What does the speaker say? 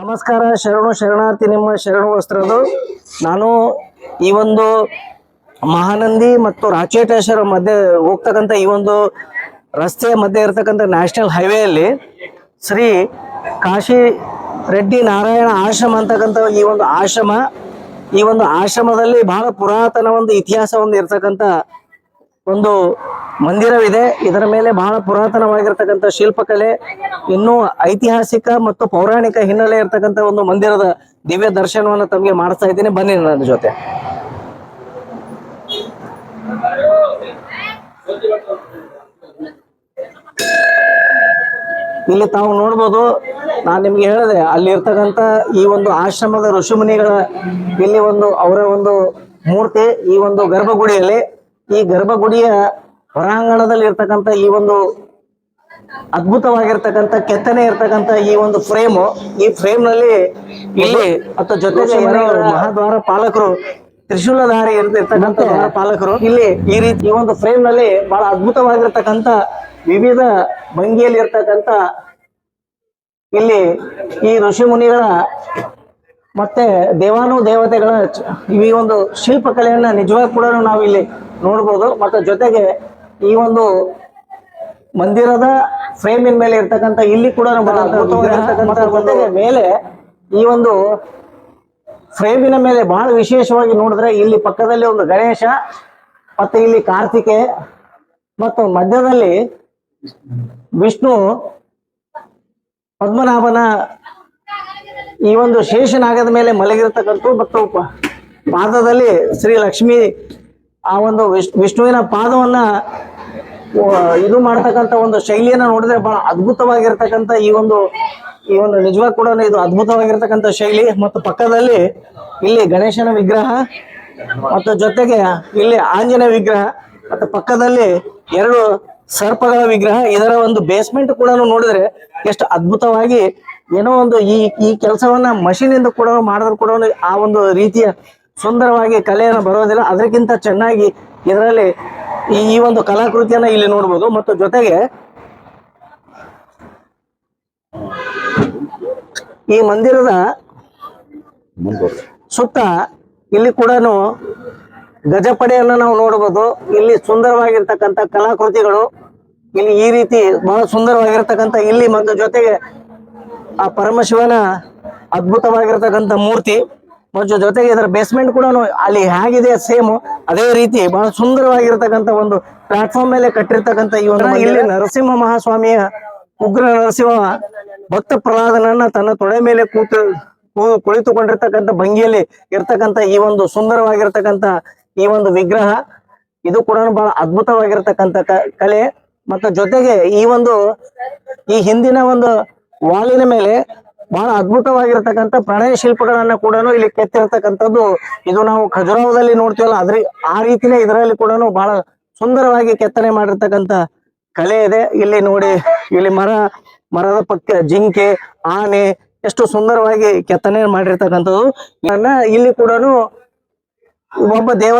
ನಮಸ್ಕಾರ, ಶರಣಾರ್ಥಿ. ನಿಮ್ಮ ಶರಣು ವಸ್ತ್ರದು. ನಾನು ಈ ಒಂದು ಮಹಾನಂದಿ ಮತ್ತು ರಾಚೇಟೇಶ್ವರ ಮಧ್ಯೆ ಹೋಗ್ತಕ್ಕಂಥ ಈ ಒಂದು ರಸ್ತೆಯ ಮಧ್ಯೆ ಇರತಕ್ಕಂಥ ನ್ಯಾಷನಲ್ ಹೈವೇಯಲ್ಲಿ ಶ್ರೀ ಕಾಶಿ ರೆಡ್ಡಿ ನಾರಾಯಣ ಆಶ್ರಮ ಅಂತಕ್ಕಂಥ ಈ ಒಂದು ಆಶ್ರಮದಲ್ಲಿ ಬಹಳ ಪುರಾತನ ಒಂದು ಇತಿಹಾಸ ಇರ್ತಕ್ಕಂಥ ಒಂದು ಮಂದಿರವಿದೆ. ಇದರ ಮೇಲೆ ಬಹಳ ಪುರಾತನವಾಗಿರ್ತಕ್ಕಂಥ ಶಿಲ್ಪಕಲೆ, ಇನ್ನೂ ಐತಿಹಾಸಿಕ ಮತ್ತು ಪೌರಾಣಿಕ ಹಿನ್ನೆಲೆ ಇರ್ತಕ್ಕಂಥ ಒಂದು ಮಂದಿರದ ದಿವ್ಯ ದರ್ಶನವನ್ನು ತಮಗೆ ಮಾಡಿಸ್ತಾ ಇದ್ದೀನಿ. ಬನ್ನಿ ನನ್ನ ಜೊತೆ. ಇಲ್ಲಿ ತಾವು ನೋಡ್ಬೋದು, ನಾನು ನಿಮ್ಗೆ ಹೇಳಿದೆ, ಅಲ್ಲಿ ಇರ್ತಕ್ಕಂಥ ಈ ಒಂದು ಆಶ್ರಮದ ಋಷಿಮುನಿಗಳ ಇಲ್ಲಿ ಅವರ ಒಂದು ಮೂರ್ತಿ ಈ ಒಂದು ಗರ್ಭಗುಡಿಯಲ್ಲಿ. ಈ ಗರ್ಭಗುಡಿಯ ಹೊರಾಂಗಣದಲ್ಲಿ ಇರ್ತಕ್ಕಂಥ ಈ ಒಂದು ಅದ್ಭುತವಾಗಿರ್ತಕ್ಕಂಥ ಕೆತ್ತನೆ ಇರ್ತಕ್ಕಂಥ ಈ ಒಂದು ಈ ಫ್ರೇಮ್ ನಲ್ಲಿ ಇಲ್ಲಿ ಮತ್ತು ಜೊತೆಗೆ ಮಹಾದ್ವಾರ ಪಾಲಕರು, ತ್ರಿಶೂಲಧಾರಿ ಇರ್ತಕ್ಕಂಥ ಪಾಲಕರು ಇಲ್ಲಿ ಈ ರೀತಿ ಈ ಒಂದು ಫ್ರೇಮ್ ನಲ್ಲಿ ಬಹಳ ಅದ್ಭುತವಾಗಿರ್ತಕ್ಕಂಥ ವಿವಿಧ ಭಂಗಿಯಲ್ಲಿ ಇರ್ತಕ್ಕಂಥ ಇಲ್ಲಿ ಈ ಋಷಿ ಮುನಿಗಳ ಮತ್ತೆ ದೇವಾನುದೇವತೆಗಳ ಈ ಒಂದು ಶಿಲ್ಪಕಲೆಯನ್ನ ನಿಜವಾಗಿ ಕೂಡ ನಾವು ಇಲ್ಲಿ ನೋಡ್ಬೋದು. ಮತ್ತು ಜೊತೆಗೆ ಈ ಒಂದು ಮಂದಿರದ ಫ್ರೇಮಿನ ಮೇಲೆ ಇರ್ತಕ್ಕಂಥ ಇಲ್ಲಿ ಕೂಡ ಮೇಲೆ ಈ ಒಂದು ಫ್ರೇಮಿನ ಮೇಲೆ ಬಹಳ ವಿಶೇಷವಾಗಿ ನೋಡಿದ್ರೆ ಇಲ್ಲಿ ಪಕ್ಕದಲ್ಲಿ ಒಂದು ಗಣೇಶ, ಮತ್ತೆ ಇಲ್ಲಿ ಕಾರ್ತಿಕೆ, ಮತ್ತು ಮಧ್ಯದಲ್ಲಿ ವಿಷ್ಣು ಪದ್ಮನಾಭನ ಈ ಒಂದು ಶೇಷನಾಗದ ಮೇಲೆ ಮಲಗಿರ್ತಕ್ಕಂಥ, ಮತ್ತು ಪಾದದಲ್ಲಿ ಶ್ರೀ ಲಕ್ಷ್ಮಿ ಆ ಒಂದು ವಿಷ್ಣುವಿನ ಪಾದವನ್ನ ಇದು ಮಾಡ್ತಕ್ಕಂಥ ಒಂದು ಶೈಲಿಯನ್ನ ನೋಡಿದ್ರೆ ಬಹಳ ಅದ್ಭುತವಾಗಿರ್ತಕ್ಕಂಥ ಈ ಒಂದು ನಿಜವಾಗಿ ಕೂಡ ಇದು ಅದ್ಭುತವಾಗಿರ್ತಕ್ಕಂಥ ಶೈಲಿ. ಮತ್ತು ಪಕ್ಕದಲ್ಲಿ ಇಲ್ಲಿ ಗಣೇಶನ ವಿಗ್ರಹ, ಮತ್ತು ಜೊತೆಗೆ ಇಲ್ಲಿ ಆಂಜನೇಯ ವಿಗ್ರಹ, ಮತ್ತು ಪಕ್ಕದಲ್ಲಿ 2 ಸರ್ಪಗಳ ವಿಗ್ರಹ. ಇದರ ಒಂದು ಬೇಸ್ಮೆಂಟ್ ಕೂಡ ನೋಡಿದ್ರೆ ಎಷ್ಟು ಅದ್ಭುತವಾಗಿ ಏನೋ ಒಂದು ಈ ಕೆಲಸವನ್ನ ಮಷೀನ್ ಇಂದ ಕೂಡ ಮಾಡಿದ್ರು ಕೂಡ ಆ ಒಂದು ರೀತಿಯ ಸುಂದರವಾಗಿ ಕಲೆಯನ್ನು ಬರೋದಿಲ್ಲ. ಅದಕ್ಕಿಂತ ಚೆನ್ನಾಗಿ ಇದರಲ್ಲಿ ಈ ಒಂದು ಕಲಾಕೃತಿಯನ್ನ ಇಲ್ಲಿ ನೋಡ್ಬೋದು. ಮತ್ತು ಜೊತೆಗೆ ಈ ಮಂದಿರದ ಸುತ್ತ ಇಲ್ಲಿ ಕೂಡ ಗಜಪಡೆಯನ್ನ ನಾವು ನೋಡ್ಬೋದು. ಇಲ್ಲಿ ಸುಂದರವಾಗಿರ್ತಕ್ಕಂಥ ಕಲಾಕೃತಿಗಳು ಇಲ್ಲಿ ಈ ರೀತಿ ಬಹಳ ಸುಂದರವಾಗಿರ್ತಕ್ಕಂಥ ಇಲ್ಲಿ, ಮತ್ತು ಜೊತೆಗೆ ಆ ಪರಮಶಿವನ ಅದ್ಭುತವಾಗಿರ್ತಕ್ಕಂಥ ಮೂರ್ತಿ, ಮತ್ತು ಜೊತೆಗೆ ಇದರ ಬೇಸ್ಮೆಂಟ್ ಕೂಡ ಅಲ್ಲಿ ಹೇಗಿದೆ ಸೇಮ್ ಅದೇ ರೀತಿ ಬಹಳ ಸುಂದರವಾಗಿರ್ತಕ್ಕಂಥ ಒಂದು ಪ್ಲಾಟ್ಫಾರ್ಮ್ ಮೇಲೆ ಕಟ್ಟಿರ್ತಕ್ಕಂಥ ಈ ಒಂದು ಇಲ್ಲಿ ನರಸಿಂಹ ಮಹಾಸ್ವಾಮಿಯ ಉಗ್ರ ನರಸಿಂಹ ಭಕ್ತ ಪ್ರಹ್ಲಾದನನ್ನ ತನ್ನ ತೊಡೆ ಮೇಲೆ ಕುಳಿತುಕೊಂಡಿರ್ತಕ್ಕಂಥ ಭಂಗಿಯಲ್ಲಿ ಇರ್ತಕ್ಕಂಥ ಈ ಒಂದು ಸುಂದರವಾಗಿರ್ತಕ್ಕಂಥ ಈ ಒಂದು ವಿಗ್ರಹ, ಇದು ಕೂಡ ಬಹಳ ಅದ್ಭುತವಾಗಿರ್ತಕ್ಕಂಥ ಕಲೆ. ಮತ್ತು ಜೊತೆಗೆ ಈ ಹಿಂದಿನ ಒಂದು ವಾಲಿನ ಮೇಲೆ ಬಹಳ ಅದ್ಭುತವಾಗಿರ್ತಕ್ಕಂಥ ಪ್ರಣಯ ಶಿಲ್ಪಗಳನ್ನ ಕೂಡ ಇಲ್ಲಿ ಕೆತ್ತಿರ್ತಕ್ಕಂಥದ್ದು. ಇದು ನಾವು ಖಜುರಾಹೋದಲ್ಲಿ ನೋಡ್ತೀವಲ್ಲ, ಆ ರೀತಿನೇ ಇದರಲ್ಲಿ ಕೂಡ ಬಹಳ ಸುಂದರವಾಗಿ ಕೆತ್ತನೆ ಮಾಡಿರ್ತಕ್ಕಂಥ ಕಲೆ ಇದೆ. ಇಲ್ಲಿ ನೋಡಿ, ಇಲ್ಲಿ ಮರದ ಪಕ್ಕ ಜಿಂಕೆ, ಆನೆ ಎಷ್ಟು ಸುಂದರವಾಗಿ ಕೆತ್ತನೆ ಮಾಡಿರ್ತಕ್ಕಂಥದ್ದು. ಇಲ್ಲಿ ಕೂಡ ಒಬ್ಬ ದೇವ